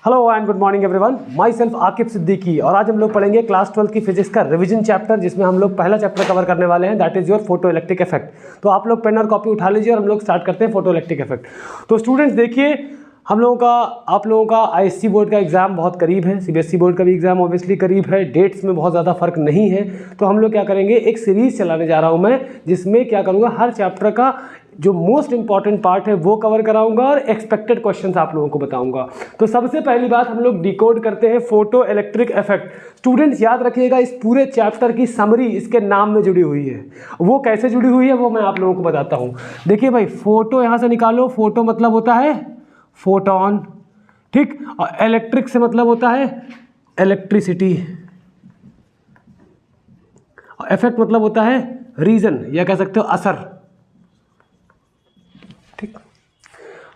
Hello and good morning everyone, my self Aqib Siddiqui. और आज हम लोग पढ़ेंगे क्लास 12 की फिजिक्स का रिवीजन चैप्टर, जिसमें हम लोग पहला चैप्टर कवर करने वाले हैं, that is your photo electric effect. तो आप लोग पेन और कॉपी उठा लीजिए और हम लोग स्टार्ट करते हैं फोटो इलेक्ट्रिक इफेक्ट। तो स्टूडेंट्स देखिए, हम लोगों का आप लोगों का आईएससी बोर्ड का एग्जाम बहुत करीब है, सीबीएसई बोर्ड का भी एग्जाम ऑब्वियसली करीब है, डेट्स में बहुत ज़्यादा फर्क नहीं है। तो हम लोग क्या करेंगे, एक सीरीज चलाने जा रहा हूँ मैं, जिसमें क्या करूँगा, हर चैप्टर का जो मोस्ट इंपॉर्टेंट पार्ट है वो कवर कराऊंगा और एक्सपेक्टेड क्वेश्चंस आप लोगों को बताऊंगा। तो सबसे पहली बात हम लोग डिकोड करते हैं फोटो इलेक्ट्रिक इफेक्ट। स्टूडेंट्स याद रखिएगा, इस पूरे चैप्टर की समरी इसके नाम में जुड़ी हुई है। वो कैसे जुड़ी हुई है वो मैं आप लोगों को बताता हूँ। देखिए भाई, फोटो यहाँ से निकालो, फोटो मतलब होता है फोटोन, ठीक, और इलेक्ट्रिक से मतलब होता है इलेक्ट्रिसिटी, और इफेक्ट मतलब होता है रीजन, या कह सकते हो असर, ठीक।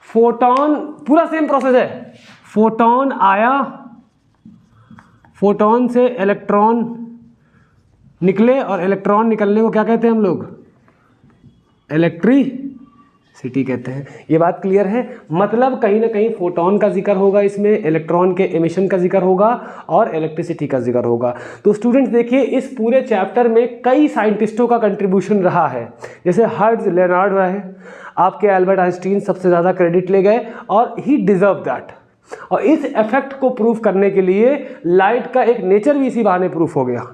फोटोन पूरा सेम प्रोसेस है। फोटोन आया, फोटोन से इलेक्ट्रॉन निकले, और इलेक्ट्रॉन निकलने को क्या कहते हैं हम लोग, इलेक्ट्रिसिटी कहते हैं। ये बात क्लियर है। मतलब कहीं ना कहीं फोटोन का जिक्र होगा, इसमें इलेक्ट्रॉन के एमिशन का जिक्र होगा और इलेक्ट्रिसिटी का जिक्र होगा। तो स्टूडेंट्स देखिए, इस पूरे चैप्टर में कई साइंटिस्टों का कंट्रीब्यूशन रहा है। जैसे हर्ट्ज लेनार्ड रहे, आपके एल्बर्ट आइंस्टीन सबसे ज़्यादा क्रेडिट ले गए, और ही डिजर्व दैट। और इस इफेक्ट को प्रूफ करने के लिए लाइट का एक नेचर भी इसी बहाने प्रूफ हो गया।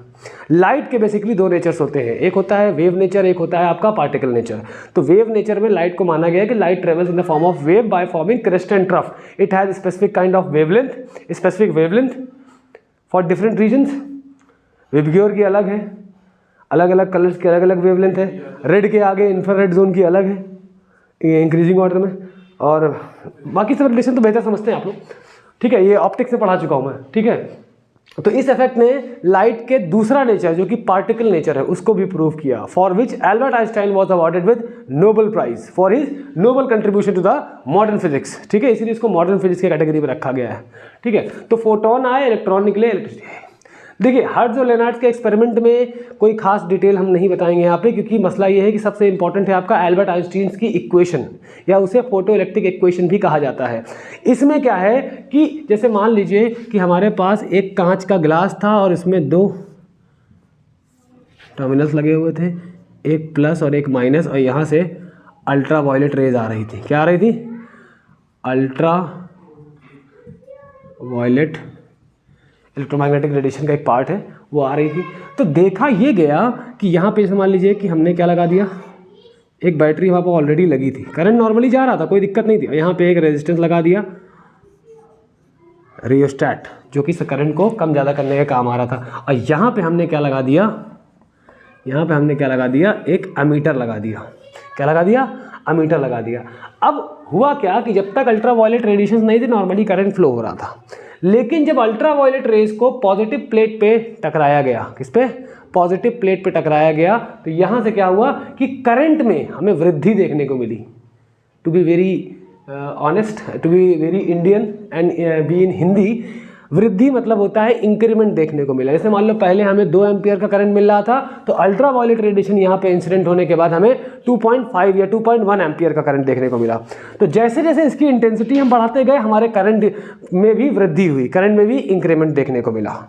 लाइट के बेसिकली दो नेचर्स होते हैं, एक होता है वेव नेचर, एक होता है आपका पार्टिकल नेचर। तो वेव नेचर में लाइट को माना गया है कि light travels in the form of wave by forming crest and trough. It has specific kind of wavelength, specific wavelength for different regions. VIBGYOR की अलग है, अलग अलग कलर्स की अलग अलग वेवलेंथ है। रेड के आगे इंफ्रारेड जोन की अलग है इंक्रीजिंग ऑर्डर में, और बाकी सब रिलेशन तो बेहतर समझते हैं आप लोग, ठीक है। ये ऑप्टिक्स से पढ़ा चुका हूँ मैं, ठीक है। तो इस इफेक्ट ने लाइट के दूसरा नेचर जो कि पार्टिकल नेचर है उसको भी प्रूव किया, for which Albert Einstein was awarded with Nobel prize for his noble contribution to the modern physics, ठीक है। इसीलिए इसको मॉडर्न फिजिक्स की कैटेगरी में रखा गया है, ठीक है। तो फोटोन आए, इलेक्ट्रॉन निकले, इलेक्ट्रिसिटी है। देखिए, हर्ट्ज और लेनार्ड के एक्सपेरिमेंट में कोई खास डिटेल हम नहीं बताएंगे यहाँ पे, क्योंकि मसला ये है कि सबसे इंपॉर्टेंट है आपका एल्बर्ट आइंस्टीन की इक्वेशन, या उसे फोटो इलेक्ट्रिक इक्वेशन भी कहा जाता है। इसमें क्या है कि जैसे मान लीजिए कि हमारे पास एक कांच का ग्लास था और इसमें दो टर्मिनल्स लगे हुए थे, एक प्लस और एक माइनस, और यहाँ से अल्ट्रा वायलेट रेज आ रही थी। क्या आ रही थी? अल्ट्रा वायलेट, इलेक्ट्रोमैग्नेटिक रेडिएशन का एक पार्ट है, वो आ रही थी। तो देखा ये गया कि यहाँ पे मान लीजिए कि हमने क्या लगा दिया, एक बैटरी वहाँ पर ऑलरेडी लगी थी, करंट नॉर्मली जा रहा था, कोई दिक्कत नहीं थी। यहाँ पे एक रेजिस्टेंस लगा दिया, रियोस्टैट, जो कि करंट को कम ज़्यादा करने का काम आ रहा था। और यहाँ पे हमने क्या लगा दिया, यहाँ पे हमने क्या लगा दिया, एक अमीटर लगा दिया। क्या लगा दिया? अमीटर लगा दिया। अब हुआ क्या कि जब तक अल्ट्रा वायलेट रेडिएशन नहीं थे, नॉर्मली करंट फ्लो हो रहा था। लेकिन जब अल्ट्रा वायलेट रेज को पॉजिटिव प्लेट पे टकराया गया, किस पे? पॉजिटिव प्लेट पे टकराया गया, तो यहाँ से क्या हुआ कि करंट में हमें वृद्धि देखने को मिली। To be very honest, to be very Indian and be in Hindi, वृद्धि मतलब होता है इंक्रीमेंट देखने को मिला। जैसे मान लो पहले हमें 2 एम्पियर का करंट मिल रहा था, तो अल्ट्रा वायलेट रेडिएशन यहाँ पे इंसिडेंट होने के बाद हमें 2.5 या 2.1 एम्पियर का करंट देखने को मिला। तो जैसे जैसे इसकी इंटेंसिटी हम बढ़ाते गए, हमारे करंट में भी वृद्धि हुई, करंट में भी इंक्रीमेंट देखने को मिला।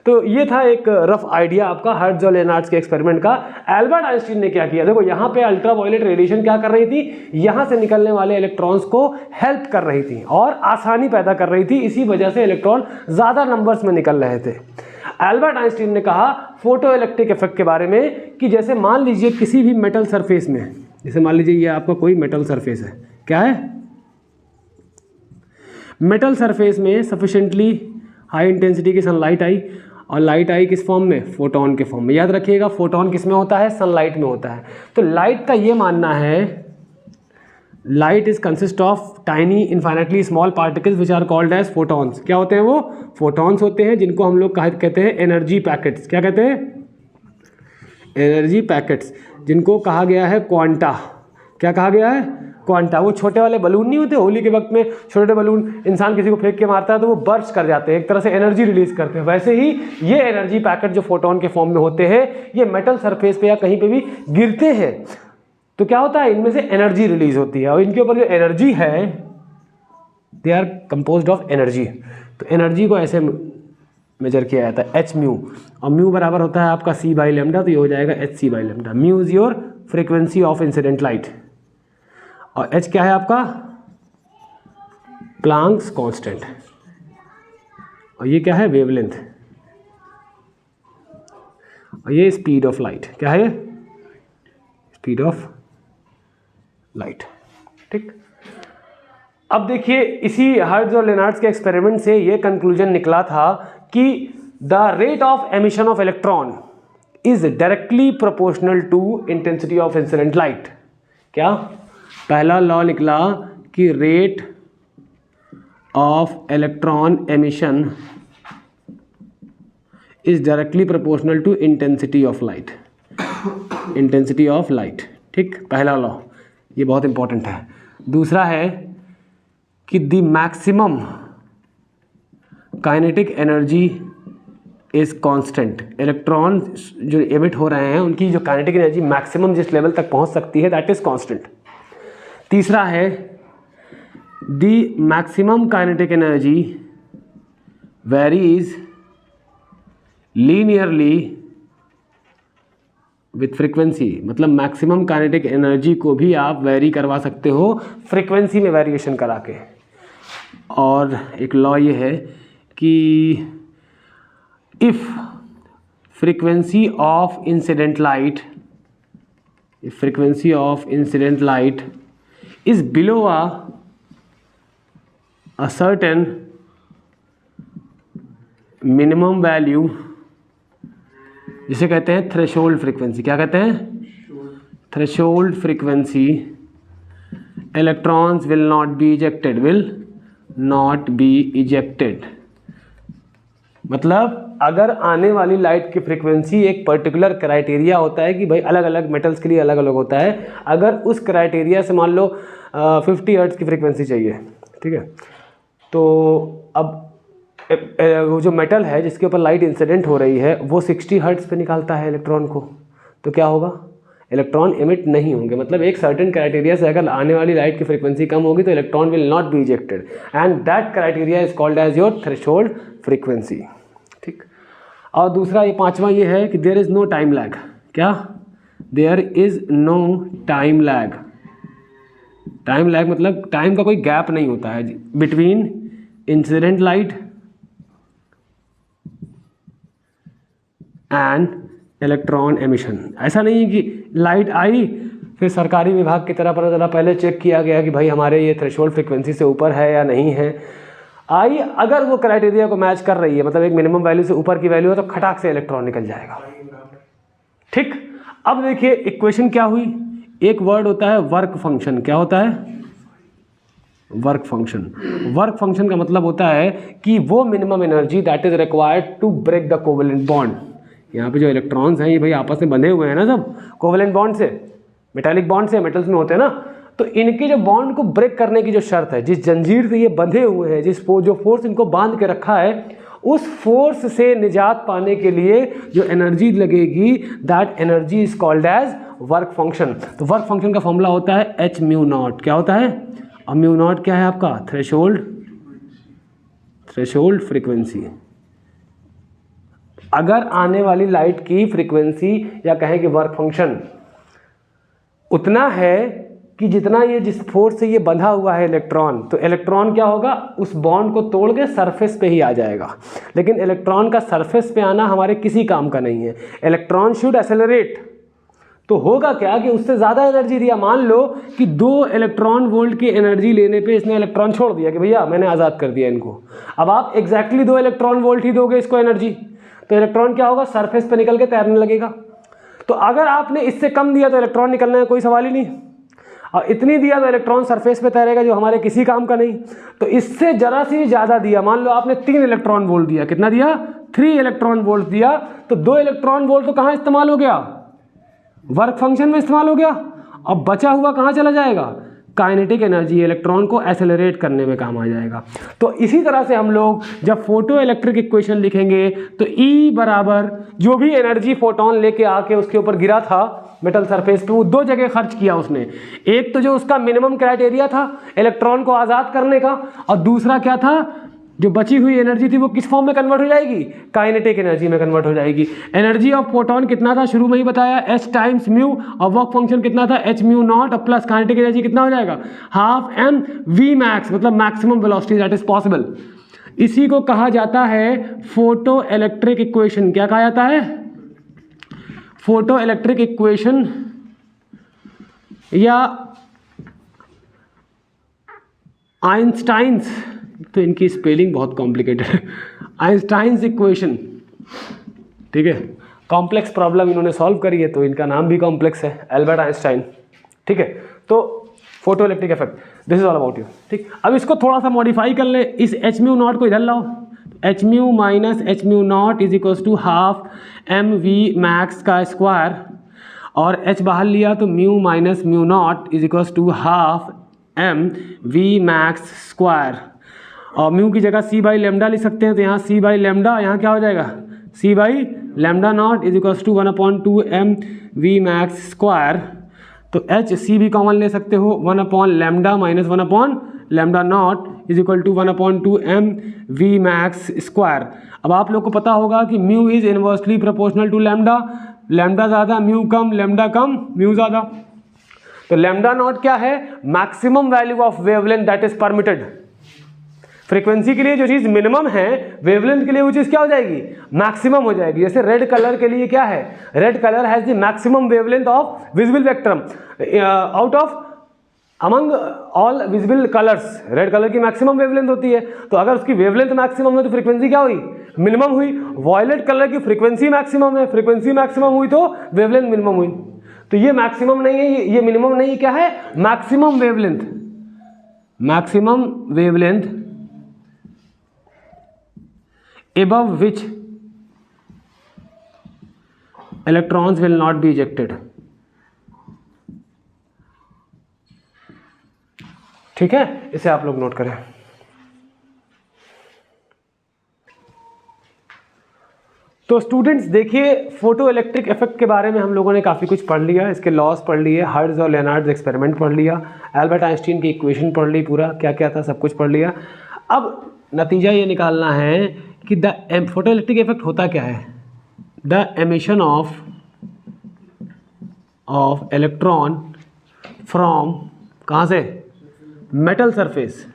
तो ये था एक रफ आइडिया आपका हर्ट्ज और लेनार्ड के एक्सपेरिमेंट का। एल्बर्ट आइंस्टीन ने क्या किया, देखो यहाँ पे अल्ट्रा वायलेट रेडिएशन क्या कर रही थी, यहाँ से निकलने वाले इलेक्ट्रॉन्स को हेल्प कर रही थी और आसानी पैदा कर रही थी। इसी वजह से इलेक्ट्रॉन ज़्यादा नंबर्स में निकल रहे थे। एल्बर्ट आइंस्टीन ने कहा फोटो इलेक्ट्रिक इफेक्ट के बारे में कि जैसे मान लीजिए किसी भी मेटल सरफेस में, जैसे मान लीजिए ये आपका कोई मेटल सरफेस है, क्या है? मेटल सरफेस में सफिशिएंटली हाई इंटेंसिटी की सनलाइट आई, और लाइट आई किस फॉर्म में? फोटोन के फॉर्म में। याद रखिएगा, फोटोन किस में होता है? सनलाइट में होता है। तो लाइट का ये मानना है, light is consist of tiny infinitely small particles which are called as photons. क्या होते हैं वो? फोटॉन्स होते हैं, जिनको हम लोग कहते हैं एनर्जी पैकेट्स। क्या कहते हैं? एनर्जी पैकेट्स, जिनको कहा गया है क्वांटा। क्या कहा गया है? क्वांटा। वो छोटे वाले बलून नहीं होते, होली के वक्त में छोटे बलून इंसान किसी को फेंक के मारता है तो वो बर्स्ट कर जाते हैं, एक तरह से एनर्जी रिलीज करते हैं। वैसे ही ये एनर्जी पैकेट जो फोटोन के फॉर्म में होते हैं, ये मेटल सरफेस पे या कहीं पे भी गिरते हैं तो क्या होता है, इनमें से एनर्जी रिलीज होती है, और इनके ऊपर जो एनर्जी है they are composed of energy. तो एनर्जी को ऐसे मेजर किया जाता है एच म्यू, और म्यू बराबर होता है आपका सी बाई लेमडा, तो ये हो जाएगा H C by lambda. Mu is your frequency of incident light, और एच क्या है आपका प्लांक्स कांस्टेंट, और ये क्या है वेवलेंथ, और ये स्पीड ऑफ लाइट। क्या है स्पीड ऑफ लाइट। ठीक, अब देखिए इसी हर्ट्ज और लेनार्ड्स के एक्सपेरिमेंट से ये कंक्लूजन निकला था कि the rate of emission of electron is directly proportional to intensity of incident light. क्या पहला लॉ निकला कि rate of electron emission is directly proportional to intensity of light, intensity of light. ठीक, पहला लॉ, ये बहुत इंपॉर्टेंट है। दूसरा है कि the maximum kinetic energy is constant. Electron जो एमिट हो रहे हैं उनकी जो काइनेटिक एनर्जी मैक्सिमम जिस लेवल तक पहुंच सकती है दैट इज कांस्टेंट। तीसरा है the maximum kinetic energy varies linearly with frequency, मतलब मैक्सिमम काइनेटिक एनर्जी को भी आप वेरी करवा सकते हो फ्रीक्वेंसी में वेरिएशन करा के। और एक लॉ ये है कि if frequency of incident light, if frequency of incident light is below a certain minimum value, जिसे कहते हैं थ्रेशोल्ड फ्रीक्वेंसी। क्या कहते हैं threshold frequency, electrons will not be ejected, will not be ejected. मतलब अगर आने वाली लाइट की फ्रीक्वेंसी एक पर्टिकुलर क्राइटेरिया होता है कि भाई अलग अलग मेटल्स के लिए अलग अलग होता है, अगर उस क्राइटेरिया से मान लो 50 हर्ट्ज की फ्रीक्वेंसी चाहिए, ठीक है, तो अब वो जो मेटल है जिसके ऊपर लाइट इंसिडेंट हो रही है वो 60 हर्ट्ज पे निकालता है इलेक्ट्रॉन को, तो क्या होगा इलेक्ट्रॉन एमिट नहीं होंगे। मतलब एक सर्टेन क्राइटेरिया से अगर आने वाली लाइट की फ्रीक्वेंसी कम होगी तो electron will not be ejected, and that criteria is called as your threshold frequency. ठीक, और दूसरा ये पांचवा ये है कि there is no time lag. क्या there is no time lag, time lag मतलब टाइम का कोई गैप नहीं होता है between incident light and electron emission. ऐसा नहीं है कि लाइट आई फिर सरकारी विभाग की तरह पर पहले चेक किया गया कि भाई हमारे ये थ्रेशोल्ड फ्रीक्वेंसी से ऊपर है या नहीं है, आई अगर वो क्राइटेरिया को मैच कर रही है, मतलब एक मिनिमम वैल्यू से ऊपर की वैल्यू है, तो खटाक से इलेक्ट्रॉन निकल जाएगा। ठीक, अब देखिए इक्वेशन क्या हुई, एक वर्ड होता है वर्क फंक्शन। क्या होता है वर्क फंक्शन। वर्क फंक्शन का मतलब होता है कि वो minimum energy that is required to break the covalent bond. यहाँ पे जो इलेक्ट्रॉन्स हैं ये भाई आपस में बंधे हुए हैं ना, सब कोवेलेंट बॉन्ड से, मेटालिक बॉन्ड से, मेटल्स में होते हैं ना, तो इनके जो बॉन्ड को ब्रेक करने की जो शर्त है, जिस जंजीर से ये बंधे हुए हैं, जो फोर्स इनको बांध के रखा है, उस फोर्स से निजात पाने के लिए जो एनर्जी लगेगी that energy is called as work function. तो वर्क फंक्शन का फॉर्मूला होता है एच म्यू नॉट। क्या होता है, और म्यू नॉट क्या है आपका थ्रेशोल्ड फ्रीक्वेंसी। अगर आने वाली लाइट की फ्रीक्वेंसी या कहें कि वर्क फंक्शन उतना है कि जितना ये जिस फोर्स से ये बंधा हुआ है इलेक्ट्रॉन, तो इलेक्ट्रॉन क्या होगा उस बॉन्ड को तोड़ के सरफेस पे ही आ जाएगा। लेकिन इलेक्ट्रॉन का सरफेस पे आना हमारे किसी काम का नहीं है। इलेक्ट्रॉन शुड एक्सेलरेट, तो होगा क्या कि उससे ज़्यादा एनर्जी दिया, मान लो कि 2 इलेक्ट्रॉन वोल्ट की एनर्जी लेने पे इसने इलेक्ट्रॉन छोड़ दिया कि भैया मैंने आज़ाद कर दिया इनको। अब आप एग्जैक्टली 2 इलेक्ट्रॉन वोल्ट ही दोगे इसको एनर्जी, तो इलेक्ट्रॉन क्या होगा सरफेस पे निकल के तैरने लगेगा। तो अगर आपने इससे कम दिया तो इलेक्ट्रॉन निकलने का कोई सवाल ही नहीं, और इतनी दिया तो इलेक्ट्रॉन सरफेस पे तैरेगा जो हमारे किसी काम का नहीं। तो इससे जरा सी ज़्यादा दिया, मान लो आपने 3 इलेक्ट्रॉन वोल्ट दिया, कितना दिया 3 इलेक्ट्रॉन वोल्ट दिया, तो 2 इलेक्ट्रॉन वोल्ट तो कहाँ इस्तेमाल हो गया, वर्क फंक्शन में इस्तेमाल हो गया। अब बचा हुआ कहाँ चला जाएगा, काइनेटिक एनर्जी, इलेक्ट्रॉन को एक्सेलरेट करने में काम आ जाएगा। तो इसी तरह से हम लोग जब फोटो इलेक्ट्रिक इक्वेशन लिखेंगे तो E बराबर जो भी एनर्जी फोटोन लेके आके उसके ऊपर गिरा था मेटल सरफेस पे, वो दो जगह खर्च किया उसने। एक तो जो उसका मिनिमम क्राइटेरिया था इलेक्ट्रॉन को आज़ाद करने का, और दूसरा क्या था, जो बची हुई एनर्जी थी वो किस फॉर्म में कन्वर्ट हो जाएगी, काइनेटिक एनर्जी में कन्वर्ट हो जाएगी। एनर्जी ऑफ फोटोन कितना था, शुरू में ही बताया, एच टाइम्स म्यू, और वर्क फंक्शन कितना था, एच म्यू नॉट, और प्लस काइनेटिक एनर्जी कितना हो जाएगा, हाफ एम वी मैक्स, मतलब maximum velocity that is possible. इसी को कहा जाता है फोटो इलेक्ट्रिक इक्वेशन। क्या कहा जाता है, फोटो इलेक्ट्रिक इक्वेशन, या आइंस्टाइन्स, तो इनकी स्पेलिंग बहुत कॉम्प्लिकेटेड है, आइंस्टाइन्स इक्वेशन। ठीक है, कॉम्प्लेक्स प्रॉब्लम इन्होंने सॉल्व करी है तो इनका नाम भी कॉम्प्लेक्स है, एल्बर्ट आइंस्टाइन। ठीक है, तो photo electric effect, this is all about you. ठीक, अब इसको थोड़ा सा मॉडिफाई कर ले, इस एच म्यू नॉट को इधर लाओ, H mu minus H mu not is equals to half M V max का स्क्वायर, और एच बाहर लिया तो mu minus mu not is equals to half M V max square, और म्यू की जगह सी बाई लेमडा लिख सकते हैं, तो यहाँ सी बाई लेमडा, यहाँ क्या हो जाएगा, C by lambda naught is equals to 1/2 M V max square. तो एच सी भी कॉमन ले सकते हो, 1 lambda minus 1 lambda naught is equal to 1/2 M V max square. अब आप लोग को पता होगा कि mu is inversely proportional to lambda, lambda ज़्यादा म्यू कम, लेमडा कम म्यू ज़्यादा। तो लेमडा नॉट क्या है, maximum value of wavelength that is permitted. Frequency के लिए जो चीज़ मिनिमम है, वेवलेंथ के लिए वो चीज़ क्या हो जाएगी, मैक्सिमम हो जाएगी। जैसे रेड कलर के लिए क्या है, red colour has the maximum wavelength of visible spectrum out of among all visible colours. Red colour की मैक्सिमम वेवलेंथ होती है, तो अगर उसकी वेवलेंथ मैक्सिमम है तो फ्रीक्वेंसी क्या हुई, मिनिमम हुई। वॉयलेट कलर की फ्रीक्वेंसी मैक्सिमम है, फ्रीक्वेंसी मैक्सिमम हुई तो वेवलेंथ मिनिमम हुई। तो ये मैक्सिमम नहीं है, ये मिनिमम नहीं है, क्या है, maximum wavelength. Maximum wavelength above which electrons will not be ejected। ठीक है, इसे आप लोग नोट करें। तो स्टूडेंट्स देखिए, फोटो इलेक्ट्रिक इफेक्ट के बारे में हम लोगों ने काफ़ी कुछ पढ़ लिया, इसके लॉस पढ़ लिए, हर्ट्ज और लेनार्ड्स एक्सपेरिमेंट पढ़ लिया, एल्बर्ट आइंस्टीन की इक्वेशन पढ़ ली, पूरा क्या क्या था सब कुछ पढ़ लिया। अब नतीजा ये निकालना है कि द फोटो इलेक्ट्रिक इफेक्ट होता क्या है, the emission of electron from, कहाँ से, metal surface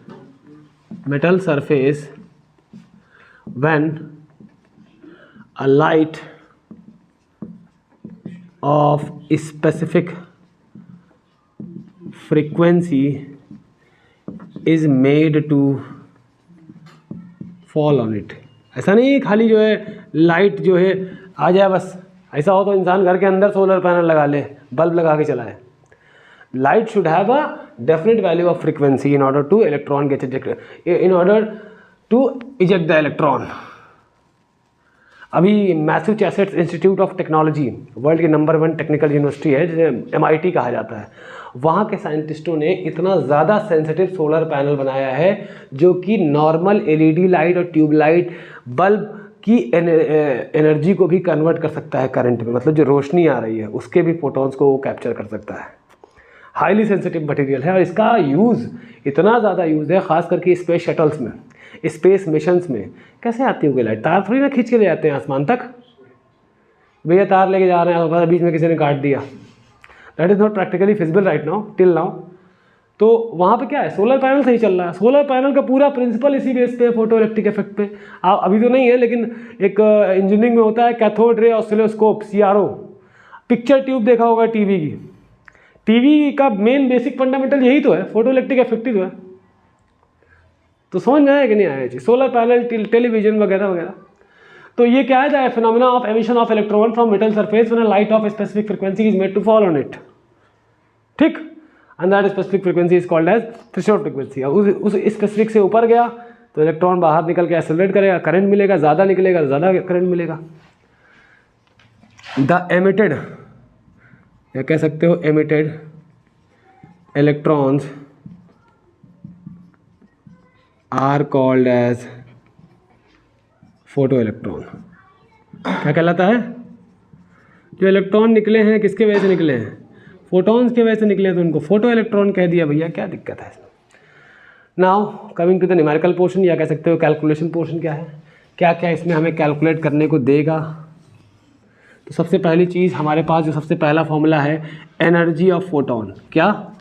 when a light of specific frequency is made to fall on it। ऐसा नहीं खाली जो है लाइट जो है आ जाए बस, ऐसा हो तो इंसान घर के अंदर सोलर पैनल लगा ले, बल्ब लगा के चलाए। Light should have a definite value of frequency in order to electron get ejected, in order to eject the electron. अभी Massachusetts Institute of Technology world की नंबर 1 टेक्निकल यूनिवर्सिटी है, जिसे MIT कहा जाता है, वहाँ के साइंटिस्टों ने इतना ज़्यादा सेंसिटिव सोलर पैनल बनाया है जो कि नॉर्मल LED लाइट और ट्यूबलाइट बल्ब की एनर्जी को भी कन्वर्ट कर सकता है करंट में, मतलब जो रोशनी आ रही है उसके भी फोटॉन्स को वो कैप्चर कर सकता है। हाईली सेंसिटिव मटेरियल है और इसका यूज़ इतना ज़्यादा यूज़ है, ख़ास करके स्पेस शटल्स में, स्पेस मिशंस में। कैसे आती होगी लाइट, तार थोड़ी ना खींच के ले जाते हैं आसमान तक, भैया तार लेके जा रहे हैं, बीच में किसी ने काट दिया, that is not practically feasible right now, till now. तो वहाँ पे क्या है, सोलर पैनल से ही चल रहा है। सोलर पैनल का पूरा प्रिंसिपल इसी बेस पे है, फोटो इलेक्ट्रिक इफेक्ट पे। अभी तो नहीं है, लेकिन एक इंजीनियरिंग में होता है cathode ray oscilloscope, CRO। Picture tube देखा होगा टीवी की, टीवी का मेन बेसिक फंडामेंटल यही तो है, फोटो इलेक्ट्रिक इफेक्ट ही तो है। तो समझ में आया कि नहीं आया जी, सोलर पैनल, टेलीविजन वगैरह वगैरह। तो ये क्या है, the phenomena of emission of electron from metal surface when a light of specific frequency is made to fall on it. ठीक, and that specific frequency is called as threshold frequency. उस specific से ऊपर गया तो electron बाहर निकल के accelerate करेगा, करंट मिलेगा, ज़्यादा निकलेगा ज़्यादा करंट मिलेगा। द एमिटेड, या कह सकते हो emitted electrons are called as photo electron. क्या कहलाता है, जो इलेक्ट्रॉन निकले हैं किसके वजह से निकले हैं, फोटॉन्स के वजह से निकले, तो उनको फोटो इलेक्ट्रॉन कह दिया भैया, क्या दिक्कत है इसमें। Now coming to the numerical portion, या कह सकते हो कैलकुलेशन पोर्शन, क्या है, क्या क्या इसमें हमें कैलकुलेट करने को देगा। तो सबसे पहली चीज़ हमारे पास जो सबसे पहला फॉर्मूला है एनर्जी ऑफ फोटोन, क्या,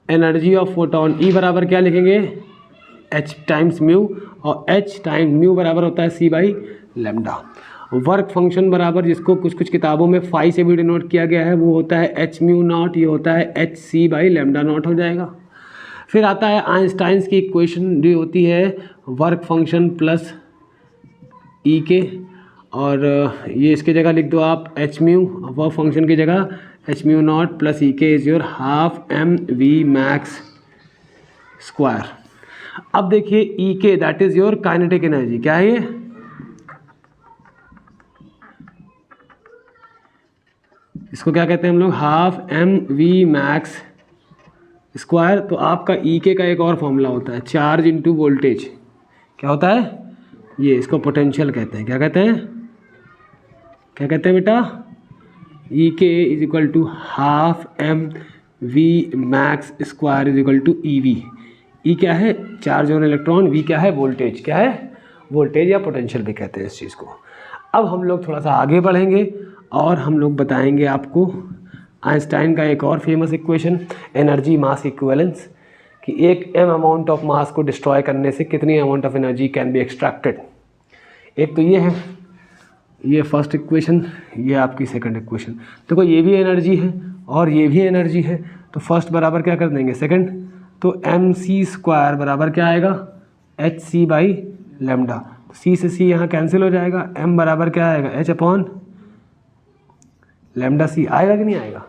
एनर्जी ऑफ फोटोन, ई बराबर क्या लिखेंगे, एच टाइम्स म्यू, और एच टाइम्स म्यू बराबर होता है सी बाई लैम्डा। वर्क फंक्शन बराबर, जिसको कुछ कुछ किताबों में फाई से भी डिनोट किया गया है, वो होता है एच म्यू नॉट, ये होता है H C by lambda not हो जाएगा। फिर आता है आइंस्टाइन्स की इक्वेशन जो होती है वर्क फंक्शन प्लस ई के, और ये इसके जगह लिख दो आप एच म्यू, वर्क फंक्शन की जगह H mu not plus E K is your half M V max square. अब देखिए E K that is your kinetic energy, क्या है ये, इसको क्या कहते हैं हम लोग, half M V max square. तो आपका ई के का एक और फॉर्मूला होता है चार्ज इनटू वोल्टेज, क्या होता है ये, इसको पोटेंशियल कहते हैं, क्या कहते हैं, क्या कहते हैं बेटा, E K is equal to half M V max square is equal to E V. E क्या है, चार्ज ऑन इलेक्ट्रॉन, वी क्या है, वोल्टेज, क्या है, वोल्टेज या पोटेंशियल भी कहते हैं इस चीज़ को। अब हम लोग थोड़ा सा आगे बढ़ेंगे और हम लोग बताएंगे आपको आइंस्टाइन का एक और फेमस इक्वेशन एनर्जी मास इक्विवेलेंस, कि एक एम अमाउंट ऑफ मास को डिस्ट्रॉय करने से कितनी amount of energy can be extracted. एक तो ये है, ये फर्स्ट इक्वेशन, ये आपकी सेकंड इक्वेशन। देखो ये भी एनर्जी है और ये भी एनर्जी है, तो फर्स्ट बराबर क्या कर देंगे सेकंड, तो एम सी स्क्वायर बराबर क्या आएगा, एच सी बाई लेमडा। सी से सी यहाँ कैंसिल हो जाएगा, एम बराबर क्या आएगा, एच अपॉन लेमडा सी, आएगा कि नहीं आएगा।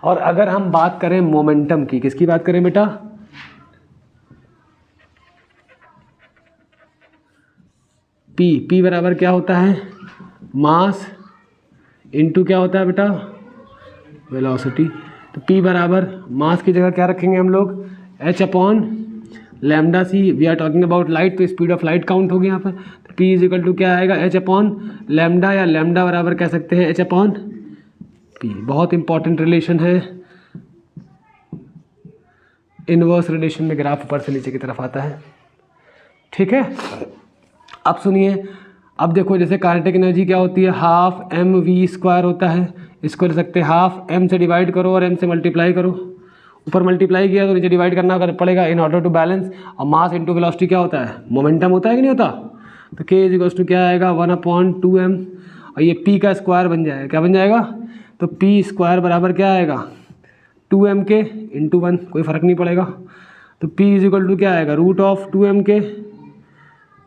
और अगर हम बात करें मोमेंटम की, किसकी बात करें बेटा, पी, पी बराबर क्या होता है, मास इनटू क्या होता है बेटा, वेलोसिटी। तो पी बराबर मास की जगह क्या रखेंगे हम लोग, H upon lambda C, we are talking about light, तो स्पीड ऑफ लाइट काउंट होगी यहाँ पर। तो पी इज इक्वल टू क्या आएगा, एच अपॉन लैम्डा, या लैम्डा बराबर कह सकते हैं एच अपॉन पी। बहुत इंपॉर्टेंट रिलेशन है, इनवर्स रिलेशन में ग्राफ ऊपर से नीचे की तरफ आता है, ठीक है। अब सुनिए, अब देखो जैसे काइनेटिक एनर्जी क्या होती है, हाफ एम वी स्क्वायर होता है, इसको ले सकते हैं हाफ एम से डिवाइड करो और एम से मल्टीप्लाई करो, ऊपर मल्टीप्लाई किया तो नीचे डिवाइड करना पड़ेगा इन ऑर्डर टू बैलेंस। और मास इनटू वेलोसिटी क्या होता है, मोमेंटम होता है कि नहीं होता। तो के इज इक्वल्स टू क्या आएगा, 1/2m, और ये p का स्क्वायर बन जाएगा, क्या बन जाएगा, तो p स्क्वायर बराबर क्या आएगा, 2m के इंटू 1, कोई फ़र्क नहीं पड़ेगा। तो p इज इक्वल टू क्या आएगा, रूट ऑफ 2m के,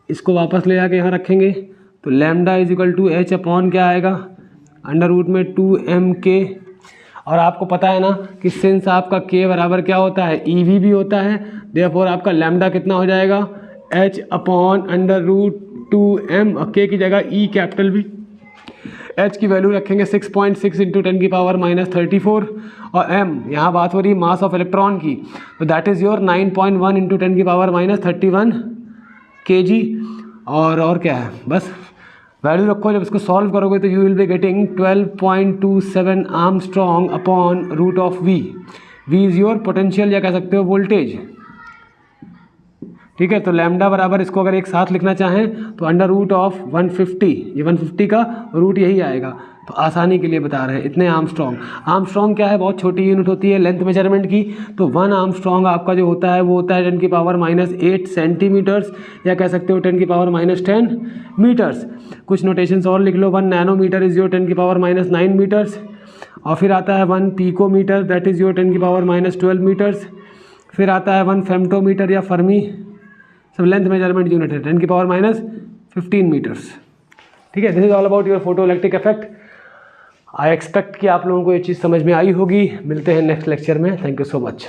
इसको वापस ले आके यहाँ रखेंगे, तो lambda is equal to H upon क्या आएगा, अंडर रूट में 2m के। और आपको पता है ना कि सिंस आपका k बराबर क्या होता है, EV भी होता है, देयरफॉर आपका लैम्डा कितना हो जाएगा, h upon under root 2m, और k की जगह E कैपिटल भी, h की वैल्यू रखेंगे 6.6 इंटू 10 की पावर -34, और m यहाँ बात हो रही है मास ऑफ इलेक्ट्रॉन की, तो दैट इज़ योर 9.1 इंटू 10 की पावर -31 kg। और क्या है, बस वैल्यू रखो, जब इसको सॉल्व करोगे तो you will be getting 12.27 angstrom upon root of v। v is your potential या कह सकते हो वोल्टेज, ठीक है। तो लैम्डा बराबर इसको अगर एक साथ लिखना चाहें तो अंडर रूट ऑफ 150, ये 150 का रूट यही आएगा, तो आसानी के लिए बता रहे हैं इतने आर्मस्ट्रॉन्ग। आर्मस्ट्रॉन्ग क्या है, बहुत छोटी यूनिट होती है लेंथ मेजरमेंट की, तो 1 आर्मस्ट्रॉन्ग आपका जो होता है वो होता है 10 की पावर -8 सेंटीमीटर्स, या कह सकते हो 10 की पावर -10 मीटर्स। कुछ नोटेशंस और लिख लो, 1 नैनोमीटर इज़ योर 10 की पावर -9 मीटर्स, और फिर आता है 1 पिकोमीटर दैट इज़ योर 10 की पावर -12 मीटर्स, फिर आता है 1 फेम्टोमीटर या फर्मी, सब लेंथ मेजरमेंट यूनिट है, 10 की पावर -15 मीटर्स, ठीक है। This is all about your photo electric effect. I expect कि आप लोगों को ये चीज़ समझ में आई होगी। मिलते हैं नेक्स्ट लेक्चर में, थैंक यू सो मच।